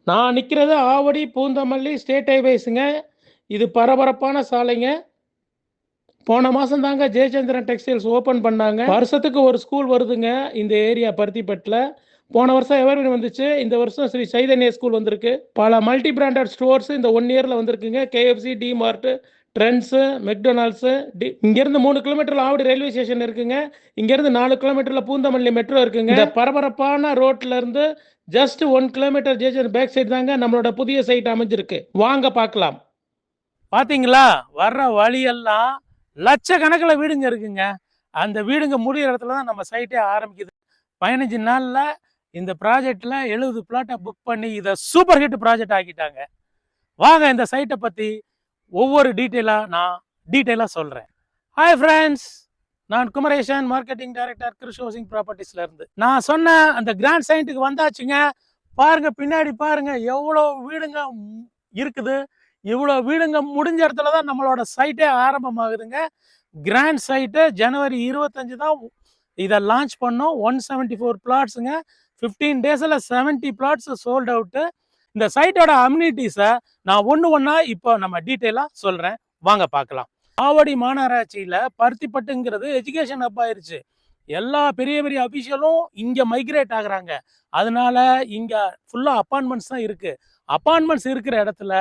நான் நிற்கிறது ஆவடி பூந்தமல்லி ஸ்டேட் ஹைவேஸுங்க. இது பரபரப்பான சாலைங்க. போன மாதம் தாங்க ஜெயச்சந்திரன் டெக்ஸ்டைல்ஸ் ஓப்பன் பண்ணாங்க. வருஷத்துக்கு ஒரு ஸ்கூல் வருதுங்க இந்த ஏரியா பருத்திப்பட்டில். போன வருஷம் எவர்வின் வந்துச்சு, இந்த வருஷம் ஸ்ரீ சைதன்யா ஸ்கூல் வந்திருக்கு. பல மல்டி பிராண்டட் ஸ்டோர்ஸ் இந்த 1 இயரில் வந்திருக்குங்க. KFC, DMart, Trends, McDonald's. இங்கேருந்து 3 கிலோமீட்டரில் ஆவடி ரயில்வே ஸ்டேஷன் இருக்குங்க. இங்கேருந்து 4 கிலோமீட்டரில் பூந்தமல்லி மெட்ரோ இருக்குங்க. இந்த பரபரப்பான ரோட்ல இருந்து just 1 kilometre Jayachandran back side தாங்க நம்மளோட புதிய சைட் அமைஞ்சிருக்கு. வாங்க பார்க்கலாம். பாத்தீங்களா, வர்ற வழியெல்லாம் லட்சக்கணக்கில் வீடுங்க இருக்குங்க. அந்த வீடுங்க முடிகிற இடத்துல தான் நம்ம சைட்டே ஆரம்பிக்குது. 15 நாள்ல இந்த ப்ராஜெக்ட்ல 70 பிளாட்டை புக் பண்ணி இதை சூப்பர் ஹிட் ப்ராஜெக்ட் ஆக்கிட்டாங்க. வாங்க இந்த சைட்டை பத்தி ஒவ்வொரு டீட்டெயிலாக சொல்றேன். ஹாய் ஃப்ரெண்ட்ஸ், நான் குமரேசன், மார்க்கெட்டிங் டைரக்டர் கிருஷ் ஹவுசிங் ப்ராப்பர்ட்டிஸ்ல இருந்து. நான் சொன்ன அந்த கிராண்ட் சைட்டுக்கு வந்தாச்சுங்க. பாருங்க, பின்னாடி பாருங்க எவ்வளோ வீடுங்க இருக்குது. இவ்வளோ வீடுங்க முடிஞ்ச இடத்துல தான் நம்மளோட சைட்டே ஆரம்பமாகுதுங்க. கிராண்ட் சைட்டு ஜனவரி 25 தான் இதை லான்ச் பண்ணோம். 174 பிளாட்ஸுங்க. 15 டேஸில் 70 பிளாட்ஸ் சோல்ட் அவுட்டு. இந்த சைட்டோட அம்யூனிட்டிஸை நான் ஒன்று இப்போ நம்ம டீட்டெயிலாக சொல்கிறேன், வாங்க பார்க்கலாம். ஆவடி மாநகராட்சியில் பருத்திப்பட்டுங்கிறது எஜுகேஷன் ஹப் ஆயிடுச்சு. எல்லா பெரிய பெரிய அஃபிஷியலும் இங்கே மைக்ரேட் ஆகுறாங்க. அதனால இங்கே ஃபுல்லாக அப்பார்ட்மெண்ட்ஸ் தான் இருக்குது. அப்பார்ட்மெண்ட்ஸ் இருக்கிற இடத்துல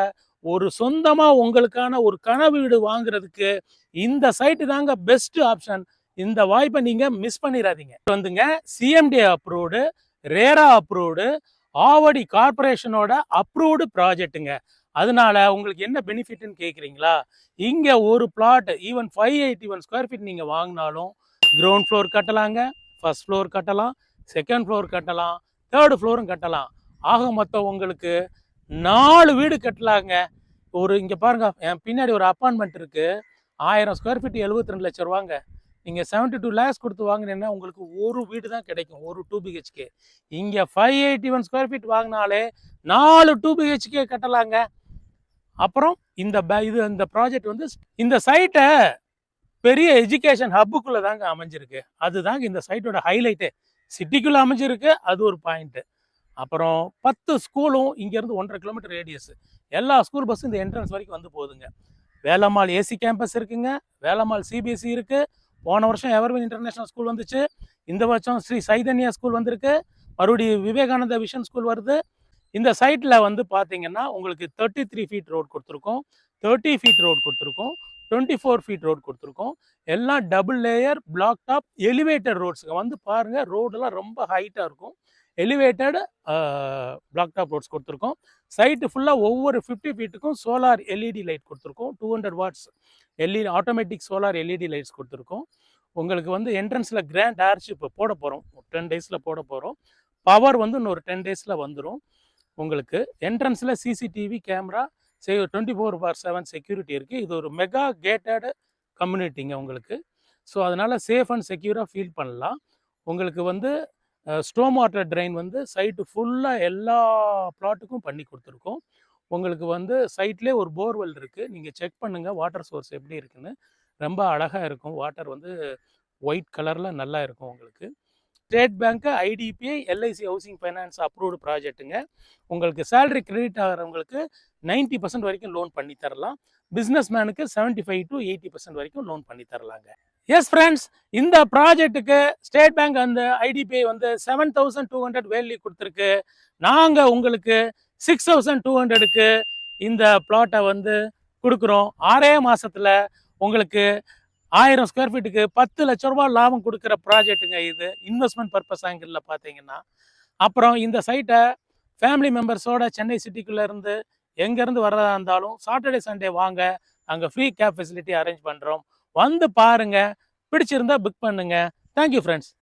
ஒரு சொந்தமாக உங்களுக்கான ஒரு கனவு வீடு வாங்குறதுக்கு இந்த சைட்டு தாங்க பெஸ்ட் ஆப்ஷன். இந்த வாய்ப்பை நீங்கள் மிஸ் பண்ணிடாதீங்க. வந்துங்க CMD approved, RERA approved, Avadi கார்பரேஷனோட அப்ரூவ்டு ப்ராஜெக்ட்டுங்க. அதனால உங்களுக்கு என்ன பெனிஃபிட்னு கேட்குறீங்களா? இங்கே ஒரு பிளாட் ஈவன் 581 ஸ்கொயர் ஃபீட் நீங்கள் வாங்கினாலும் கிரவுண்ட் ஃப்ளோர் கட்டலாங்க, ஃபர்ஸ்ட் ஃப்ளோர் கட்டலாம், செகண்ட் ஃப்ளோர் கட்டலாம், தேர்டு ஃப்ளோரும் கட்டலாம். ஆக மொத்தம் உங்களுக்கு 4 வீடு கட்டலாங்க. இங்கே பாருங்க, என் பின்னாடி ஒரு அப்பார்ட்மெண்ட் இருக்கு. 1000 ஸ்கொயர் ஃபீட் 72 லட்சம் ரூபாங்க. நீங்கள் 72 லேக்ஸ் கொடுத்து வாங்கினீங்கன்னா உங்களுக்கு ஒரு வீடு தான் கிடைக்கும், ஒரு 2 BHK. இங்கே 581 ஸ்கொயர் ஃபீட் வாங்கினாலே 4 2 BHK கட்டலாங்க. அப்புறம் இந்த ப்ராஜெக்ட் வந்து இந்த சைட்டை பெரிய எஜுகேஷன் ஹப்புக்குள்ளே தாங்க அமைஞ்சிருக்கு. அதுதாங்க இந்த சைட்டோட ஹைலைட்டு. சிட்டிக்குள்ளே அமைஞ்சிருக்கு, அது ஒரு பாயிண்ட்டு. அப்புறம் 10 ஸ்கூலும் இங்கேருந்து 1.5 கிலோமீட்டர் ரேடியஸ். எல்லா ஸ்கூல் பஸ்ஸும் இந்த என்ட்ரன்ஸ் வரைக்கும் வந்து போகுதுங்க. வேலம்மாள் ஏசி கேம்பஸ் இருக்குங்க, வேலம்மாள் சிபிஎஸ்சி இருக்குது. போன வருஷம் எவர்வின் இன்டர்நேஷனல் ஸ்கூல் வந்துச்சு. இந்த வருஷம் ஸ்ரீ சைதன்யா ஸ்கூல் வந்திருக்கு. மறுபடியும் விவேகானந்தா விஷன் ஸ்கூல் வருது. இந்த சைட்டில் வந்து பார்த்தீங்கன்னா உங்களுக்கு 33 ஃபீட் ரோடு கொடுத்துருக்கோம், 30 ஃபீட் ரோடு கொடுத்துருக்கோம், 24 ஃபீட் ரோடு கொடுத்துருக்கோம். எல்லாம் double layer black top elevated ரோட்ஸுங்க. வந்து பாருங்கள், ரோடெல்லாம் ரொம்ப ஹைட்டாக இருக்கும். எலிவேட்டட் பிளாக் டாப் ரோட்ஸ் கொடுத்துருக்கோம். சைட்டு ஃபுல்லாக ஒவ்வொரு 50 ஃபீட்டுக்கும் சோலார் எல்இடி லைட் கொடுத்துருக்கோம். 200 watts LED automatic solar LED lights கொடுத்துருக்கோம். உங்களுக்கு வந்து என்ட்ரன்ஸில் கிராண்ட் ஆர்ச் இப்போ போட போகிறோம், 10 டேஸில் போட போகிறோம். பவர் வந்து இன்னொரு 10 டேஸில் வந்துடும். உங்களுக்கு என்ட்ரன்ஸில் சிசிடிவி கேமரா 24/7 செக்யூரிட்டி இருக்குது. இது ஒரு மெகா கேட்டட் கம்யூனிட்டிங்க உங்களுக்கு. ஸோ அதனால் சேஃப் அண்ட் செக்யூராக ஃபீல் பண்ணலாம். உங்களுக்கு வந்து ஸ்டோம் வாட்டர் ட்ரெயின் வந்து சைட்டு ஃபுல்லாக எல்லா பிளாட்டுக்கும் பண்ணி கொடுத்துருக்கோம். உங்களுக்கு வந்து சைட்லேயே ஒரு போர்வெல் இருக்குது. நீங்கள் செக் பண்ணுங்கள் வாட்டர் சோர்ஸ் எப்படி இருக்குன்னு. ரொம்ப அழகாக இருக்கும். வாட்டர் வந்து ஒயிட் கலரில் நல்லா இருக்கும் உங்களுக்கு. State bank, IDBI, LIC housing finance approved ப்ராஜெக்ட்டுங்க. உங்களுக்கு சேலரி கிரெடிட் ஆகிறவங்களுக்கு 90% வரைக்கும் லோன் பண்ணி தரலாம். பிஸ்னஸ் மேனுக்கு 75 to 80% வரைக்கும் லோன் பண்ணி தரலாங்க. எஸ் ஃப்ரெண்ட்ஸ், இந்த ப்ராஜெக்ட்டுக்கு ஸ்டேட் பேங்க் அந்த ஐடிபிஐ வந்து 7,200 வேல்யூ கொடுத்துருக்கு. நாங்கள் உங்களுக்கு 6,200க்கு இந்த பிளாட்டை வந்து கொடுக்குறோம். 6 மாதத்தில் உங்களுக்கு 1000 ஸ்கொயர் ஃபீட்டுக்கு 10 லட்ச ரூபா லாபம் கொடுக்குற ப்ராஜெக்ட்டுங்க இது, இன்வெஸ்ட்மெண்ட் பர்பஸ் ஆங்கிளில் பார்த்தீங்கன்னா. அப்புறம் இந்த சைட்டை ஃபேமிலி மெம்பர்ஸோட சென்னை சிட்டிக்குள்ளே இருந்து எங்கேருந்து வர்றதா இருந்தாலும் சாட்டர்டே சண்டே வாங்க, அங்கே ஃப்ரீ கேப் ஃபெசிலிட்டி அரேஞ்ச் பண்ணுறோம். வந்து பாருங்கள், பிடிச்சிருந்தா புக் பண்ணுங்கள். Thank you friends.